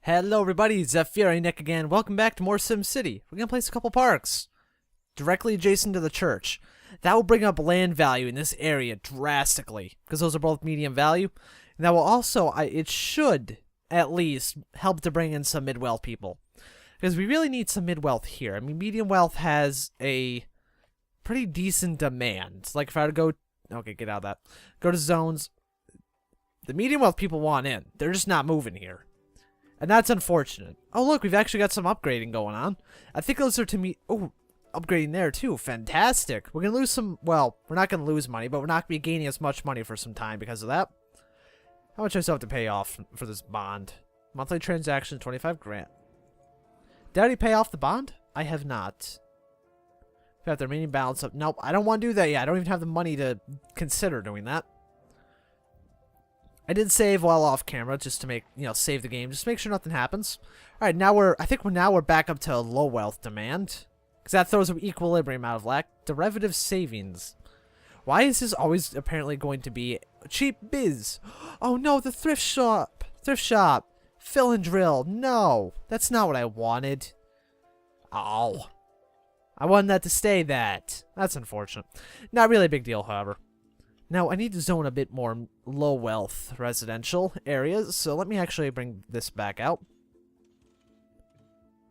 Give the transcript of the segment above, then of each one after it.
Hello everybody, ZephyrianNick again. Welcome back to more SimCity. We're going to place a couple parks directly adjacent to the church. That will bring up land value in this area drastically, because those are both medium value. And that will also, it should at least help to bring in some mid-wealth people. Because we really need some mid-wealth here. I mean, medium wealth has a pretty decent demand. Like if I were to go, okay, get out of that. Go to zones. The medium wealth people want in. They're just not moving here. And that's unfortunate. Oh, look, we've actually got some upgrading going on. I think those are to me. Oh, upgrading there, too. Fantastic. We're going to lose some. Well, we're not going to lose money, but we're not going to be gaining as much money for some time because of that. How much do I still have to pay off for this bond? Monthly transaction, 25 grand. Did I already pay off the bond? I have not. We have the remaining balance up. Nope, I don't want to do that yet. I don't even have the money to consider doing that. I did save while off camera just to make, save the game. Just make sure nothing happens. Alright, I think we're back up to low wealth demand. Because that throws an equilibrium out of lack. Derivative savings. Why is this always apparently going to be cheap biz? Oh no, the thrift shop. Thrift shop. Fill and drill. No, that's not what I wanted. Oh. I wanted that to stay that. That's unfortunate. Not really a big deal, however. Now, I need to zone a bit more low-wealth residential areas, so let me actually bring this back out.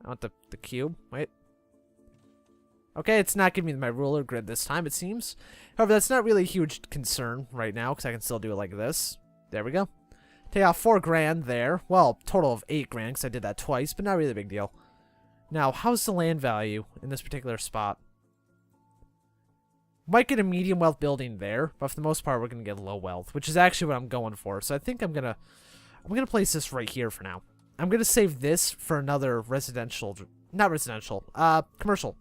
I want the cube. Wait. Okay, it's not giving me my ruler grid this time, it seems. However, that's not really a huge concern right now, because I can still do it like this. There we go. Take out 4 grand there. Well, total of 8 grand, because I did that twice, but not really a big deal. Now, how's the land value in this particular spot? Might get a medium wealth building there, but for the most part, we're gonna get low wealth, which is actually what I'm going for. So I think I'm gonna place this right here for now. I'm gonna save this for another residential, not residential, commercial.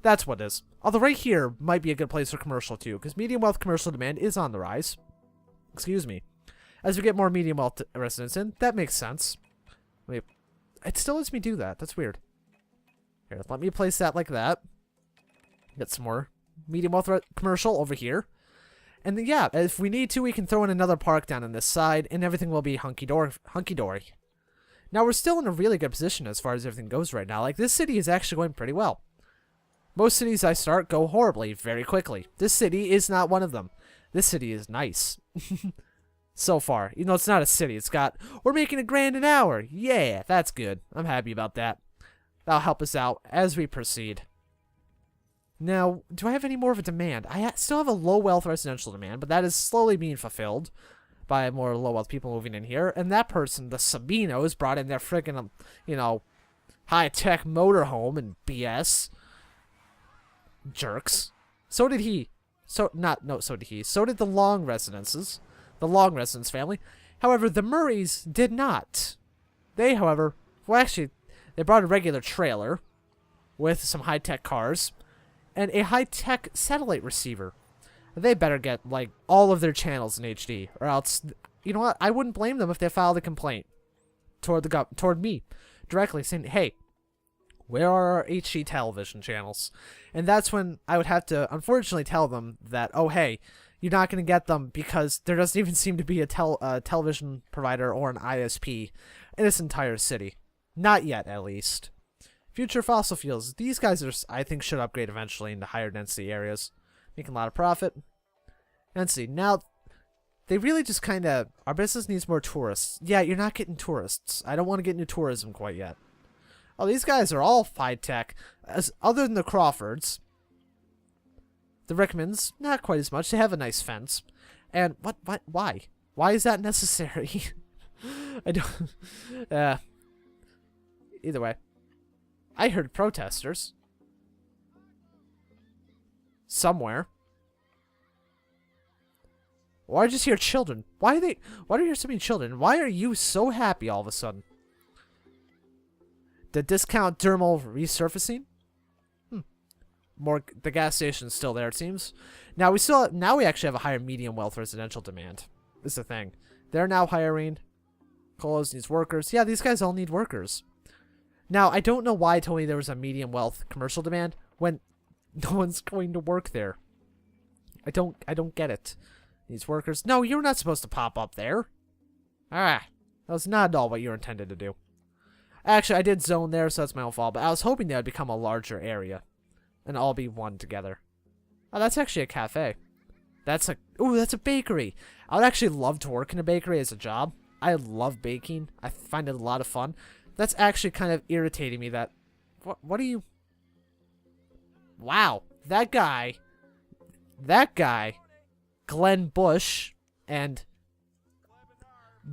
That's what it is. Although right here might be a good place for commercial too, because medium wealth commercial demand is on the rise. Excuse me. As we get more medium wealth residents in, that makes sense. Wait, it still lets me do that. That's weird. Here, let me place that like that. Get some more medium wealth commercial over here. And then, yeah, if we need to, we can throw in another park down on this side, and everything will be hunky-dory. Now, we're still in a really good position as far as everything goes right now. Like, this city is actually going pretty well. Most cities I start go horribly very quickly. This city is not one of them. This city is nice. So far. Even though it's not a city, it's got, we're making $1 grand an hour. Yeah, that's good. I'm happy about that. That'll help us out as we proceed. Now, do I have any more of a demand? I still have a low-wealth residential demand, but that is slowly being fulfilled by more low-wealth people moving in here. And that person, the Sabinos, brought in their friggin', high-tech motorhome and BS. Jerks. So did he. So did he. So did the Long residences. The Long residence family. However, the Murrays did not. They, however, well, actually, they brought a regular trailer with some high-tech cars and a high-tech satellite receiver. They better get, like, all of their channels in HD, or else, you know what, I wouldn't blame them if they filed a complaint toward me, directly saying, hey, where are our HD television channels? And that's when I would have to, unfortunately, tell them that, oh, hey, you're not going to get them because there doesn't even seem to be a television provider or an ISP in this entire city. Not yet, at least. Future fossil fuels. These guys I think should upgrade eventually into higher density areas. Making a lot of profit. And see, now, they really just kind of, our business needs more tourists. Yeah, you're not getting tourists. I don't want to get into tourism quite yet. Oh, these guys are all high-tech. Other than the Crawfords. The Rickmans, not quite as much. They have a nice fence. And, why? Why is that necessary? I don't, either way. I heard protesters. Somewhere. Or I just hear children. Why do you hear so many children? Why are you so happy all of a sudden? The discount dermal resurfacing? The gas station's still there, it seems. Now we actually have a higher medium wealth residential demand. This is the thing. They're now hiring. Colos needs workers. Yeah, these guys all need workers. Now, I don't know why it told me there was a medium wealth commercial demand when no one's going to work there. I don't get it. These workers. No, you're not supposed to pop up there. Ah, that was not at all what you were intended to do. Actually, I did zone there, so that's my own fault. But I was hoping that would become a larger area. And all be one together. Oh, that's actually a cafe. That's a... Ooh, that's a bakery. I would actually love to work in a bakery as a job. I love baking. I find it a lot of fun. That's actually kind of irritating me that... What are you... Wow. That guy... Glenn Bush and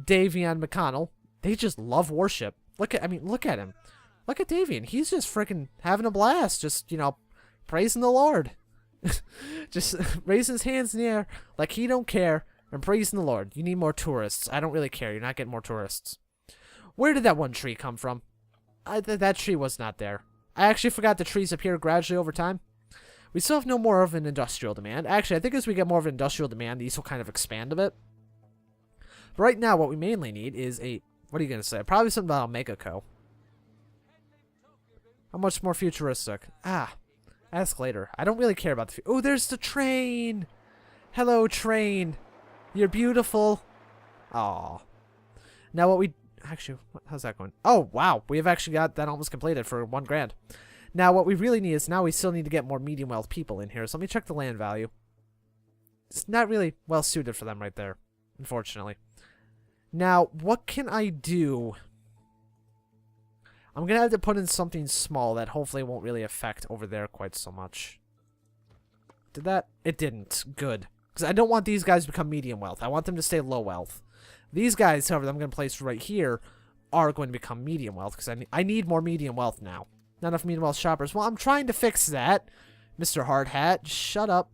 Davian McConnell, they just love worship. Look at him. Look at Davian. He's just freaking having a blast. Just, you know, praising the Lord. Just raising his hands in the air like he don't care and praising the Lord. You need more tourists. I don't really care. You're not getting more tourists. Where did that one tree come from? That tree was not there. I actually forgot the trees appear gradually over time. We still have no more of an industrial demand. Actually, I think as we get more of an industrial demand, these will kind of expand a bit. But right now, what we mainly need is a... What are you going to say? Probably something about Omega Co. How much more futuristic? Ask later. I don't really care about the... Oh, there's the train! Hello, train. You're beautiful. Aw. Now what we... Actually, how's that going? Oh, wow. We have actually got that almost completed for $1 grand. Now, what we really need is now we still need to get more medium wealth people in here. So let me check the land value. It's not really well suited for them right there, unfortunately. Now, what can I do? I'm going to have to put in something small that hopefully won't really affect over there quite so much. Did that? It didn't. Good. Because I don't want these guys to become medium wealth. I want them to stay low wealth. These guys, however, I'm going to place right here, are going to become medium wealth. Because I need more medium wealth now. Not enough medium wealth shoppers. Well, I'm trying to fix that. Mr. Hard Hat, shut up.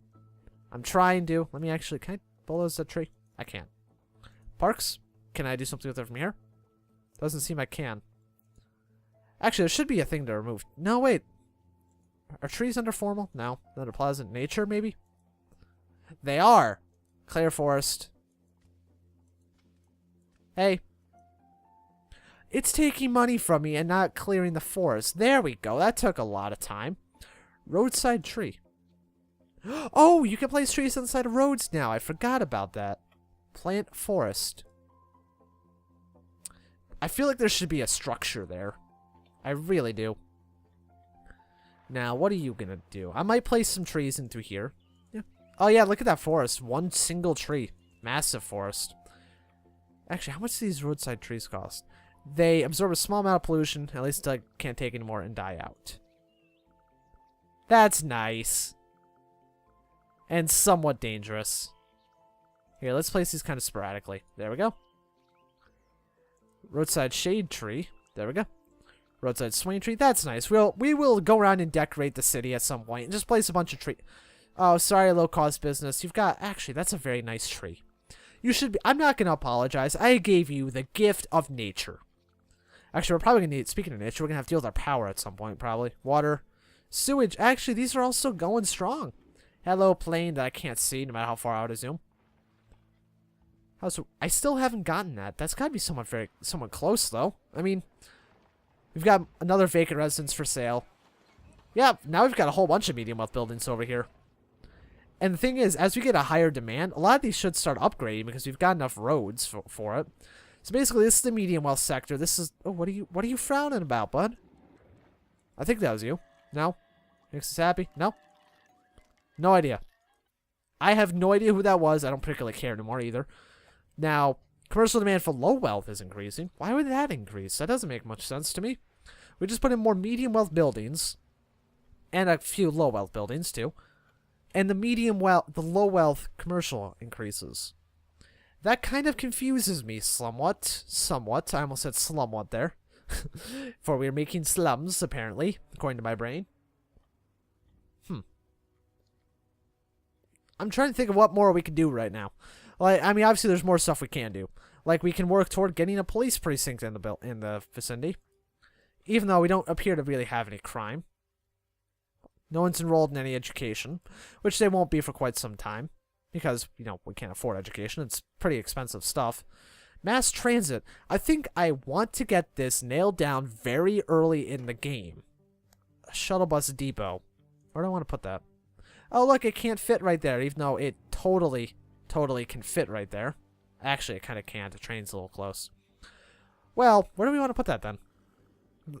I'm trying to. Let me actually... Can I bulldoze that tree? I can't. Parks? Can I do something with it from here? Doesn't seem I can. Actually, there should be a thing to remove. No, wait. Are trees under formal? No. Under pleasant nature, maybe? They are. Clear forest. Hey. It's taking money from me and not clearing the forest. There we go. That took a lot of time. Roadside tree. Oh, you can place trees on the side of roads now. I forgot about that. Plant forest. I feel like there should be a structure there. I really do. Now, what are you going to do? I might place some trees into here. Yeah. Oh, yeah, look at that forest. One single tree. Massive forest. Actually, how much do these roadside trees cost? They absorb a small amount of pollution, at least until I can't take anymore, and die out. That's nice. And somewhat dangerous. Here, let's place these kind of sporadically. There we go. Roadside shade tree. There we go. Roadside swing tree. That's nice. We will go around and decorate the city at some point and just place a bunch of trees. Oh, sorry, low-cost business. You've got... Actually, that's a very nice tree. You should be... I'm not going to apologize. I gave you the gift of nature. Actually, we're probably going to need... Speaking of nature, we're going to have to deal with our power at some point, probably. Water. Sewage. Actually, these are also going strong. Hello, plane that I can't see, no matter how far out I zoom. I still haven't gotten that. That's got to be somewhat close, though. I mean, we've got another vacant residence for sale. Yeah, now we've got a whole bunch of medium wealth buildings over here. And the thing is, as we get a higher demand, a lot of these should start upgrading because we've got enough roads for it. So basically, this is the medium wealth sector. This is... Oh, what are you frowning about, bud? I think that was you. No? Makes us happy? No? No idea. I have no idea who that was. I don't particularly care anymore either. Now, commercial demand for low wealth is increasing. Why would that increase? That doesn't make much sense to me. We just put in more medium wealth buildings. And a few low wealth buildings, too. And the low wealth commercial increases. That kind of confuses me somewhat. Somewhat. I almost said slumwhat there. For we're making slums, apparently, according to my brain. I'm trying to think of what more we can do right now. Like, I mean, obviously there's more stuff we can do. Like, we can work toward getting a police precinct in the vicinity. Even though we don't appear to really have any crime. No one's enrolled in any education. Which they won't be for quite some time. Because, you know, we can't afford education. It's pretty expensive stuff. Mass transit. I think I want to get this nailed down very early in the game. A shuttle bus depot. Where do I want to put that? Oh, look, it can't fit right there, even though it totally can fit right there. Actually, it kind of can't. The train's a little close. Well, where do we want to put that, then?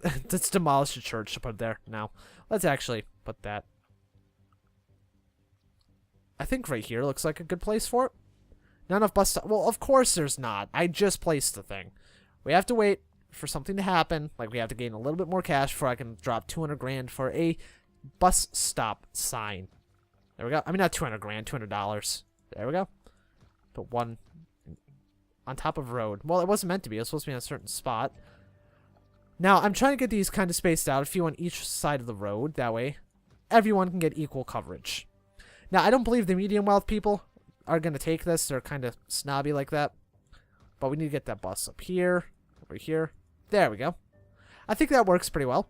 Let's demolish the church to put it there. Now, let's actually put that. I think right here looks like a good place for it. Not enough bus stop. Well, of course there's not. I just placed the thing. We have to wait for something to happen. Like, we have to gain a little bit more cash before I can drop 200 grand for a bus stop sign. There we go. I mean, not 200 grand, $200. There we go. Put one on top of road. Well, it wasn't meant to be. It was supposed to be in a certain spot. Now, I'm trying to get these kind of spaced out, a few on each side of the road. That way, everyone can get equal coverage. Now, I don't believe the medium wealth people are going to take this. They're kind of snobby like that. But we need to get that bus up here, over here. There we go. I think that works pretty well.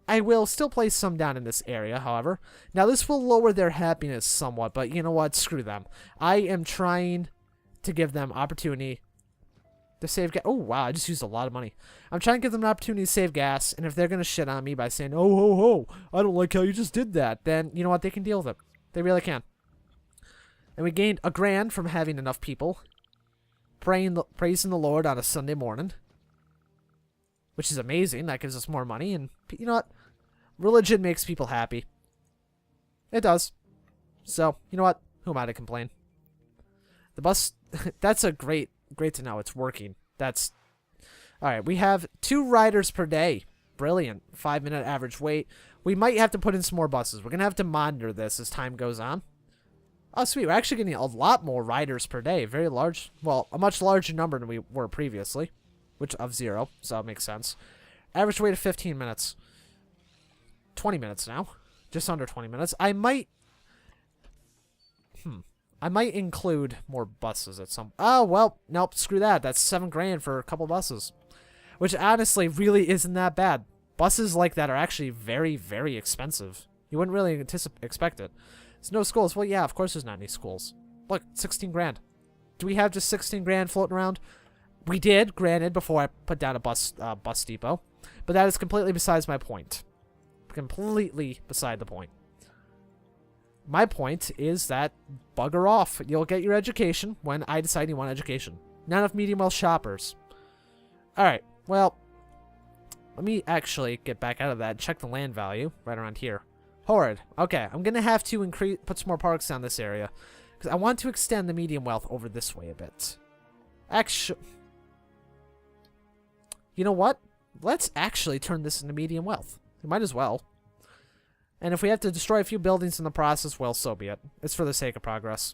I will still place some down in this area, however. Now, this will lower their happiness somewhat, but you know what? Screw them. I am trying to give them opportunity to save gas. Oh, wow, I just used a lot of money. I'm trying to give them an opportunity to save gas, and if they're going to shit on me by saying, oh, ho, ho, I don't like how you just did that, then you know what? They can deal with it. They really can. And we gained $1 grand from having enough people praising the Lord on a Sunday morning, which is amazing. That gives us more money, and you know what? Religion makes people happy. It does. So, you know what? Who am I to complain? The bus, that's a great to know. It's working. That's, all right, we have 2 riders per day. Brilliant. 5-minute average wait. We might have to put in some more buses. We're going to have to monitor this as time goes on. Oh, sweet. We're actually getting a lot more riders per day. Very large. Well, a much larger number than we were previously, which of 0, so it makes sense. Average wait of 15 minutes. 20 minutes now. Just under 20 minutes. I might include more buses at some... Oh, well, nope, screw that. That's $7 grand for a couple buses. Which honestly really isn't that bad. Buses like that are actually very, very expensive. You wouldn't really expect it. There's no schools. Well, yeah, of course there's not any schools. Look, 16 grand. Do we have just 16 grand floating around? We did, granted, before I put down a bus depot. But that is completely besides my point. Completely beside the point. My point is that bugger off. You'll get your education when I decide you want education. Not enough medium wealth shoppers. Alright, well, let me actually get back out of that and check the land value right around here. Horrid. Okay, I'm going to have to put some more parks down this area. Because I want to extend the medium wealth over this way a bit. Actually, you know what? Let's actually turn this into medium wealth. We might as well. And if we have to destroy a few buildings in the process, well, so be it. It's for the sake of progress.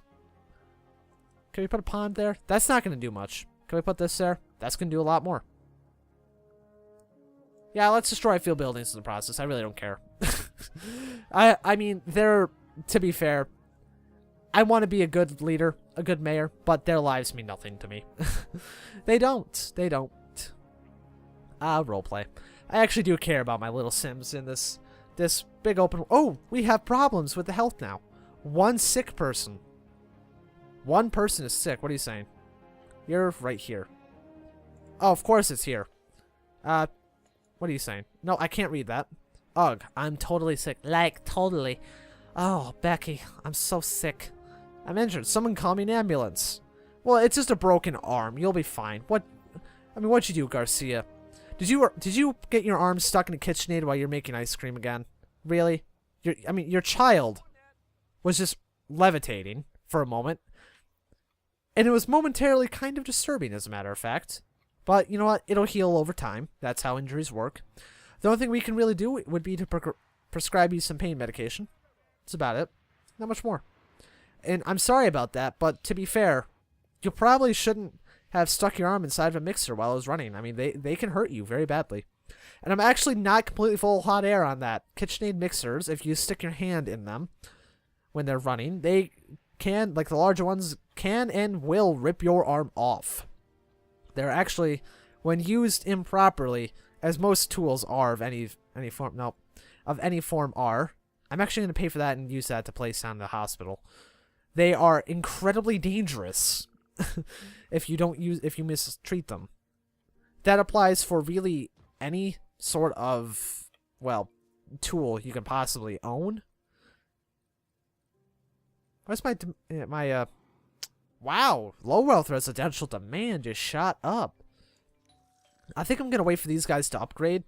Can we put a pond there? That's not going to do much. Can we put this there? That's going to do a lot more. Yeah, let's destroy a few buildings in the process. I really don't care. I mean, to be fair, I want to be a good leader, a good mayor, but their lives mean nothing to me. They don't. They don't. Roleplay. I actually do care about my little Sims in this big open... Oh, we have problems with the health now. One sick person. One person is sick. What are you saying? You're right here. Oh, of course it's here. What are you saying? No, I can't read that. Ugh, I'm totally sick. Like, totally. Oh, Becky, I'm so sick. I'm injured. Someone call me an ambulance. Well, it's just a broken arm. You'll be fine. What? I mean, what'd you do, Garcia? Did you get your arm stuck in a KitchenAid while you're making ice cream again? Really? Your child was just levitating for a moment. And it was momentarily kind of disturbing, as a matter of fact. But, you know what? It'll heal over time. That's how injuries work. The only thing we can really do would be to prescribe you some pain medication. That's about it. Not much more. And I'm sorry about that, but to be fair, you probably shouldn't have stuck your arm inside of a mixer while it was running. I mean, they can hurt you very badly. And I'm actually not completely full of hot air on that. KitchenAid mixers, if you stick your hand in them when they're running, they can, like the larger ones, can and will rip your arm off. They're actually, when used improperly, as most tools are of any form are. I'm actually going to pay for that and use that to place down the hospital. They are incredibly dangerous if you mistreat them. That applies for really any sort of, well, tool you can possibly own. Where's my wow, low wealth residential demand just shot up. I think I'm going to wait for these guys to upgrade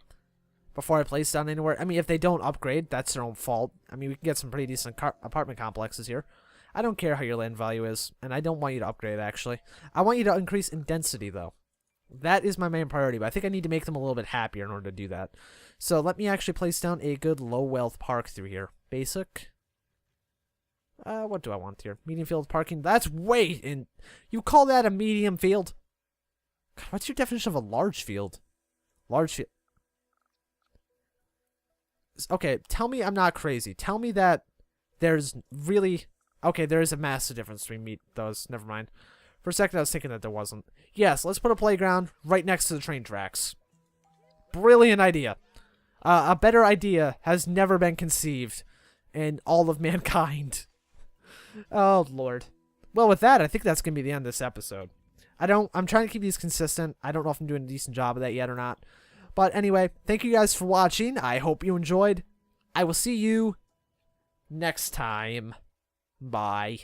before I place down anywhere. I mean, if they don't upgrade, that's their own fault. I mean, we can get some pretty decent apartment complexes here. I don't care how your land value is, and I don't want you to upgrade, actually. I want you to increase in density, though. That is my main priority, but I think I need to make them a little bit happier in order to do that. So let me actually place down a good low-wealth park through here. Basic. What do I want here? Medium field parking. That's way in. You call that a medium field? God, what's your definition of a large field? Large field. Okay, tell me I'm not crazy. Tell me that there's really... Okay, there is a massive difference between those. Never mind. For a second, I was thinking that there wasn't. Yes, let's put a playground right next to the train tracks. Brilliant idea. A better idea has never been conceived in all of mankind. Oh, Lord. Well, with that, I think that's going to be the end of this episode. I'm trying to keep these consistent. I don't know if I'm doing a decent job of that yet or not. But anyway, thank you guys for watching. I hope you enjoyed. I will see you next time. Bye.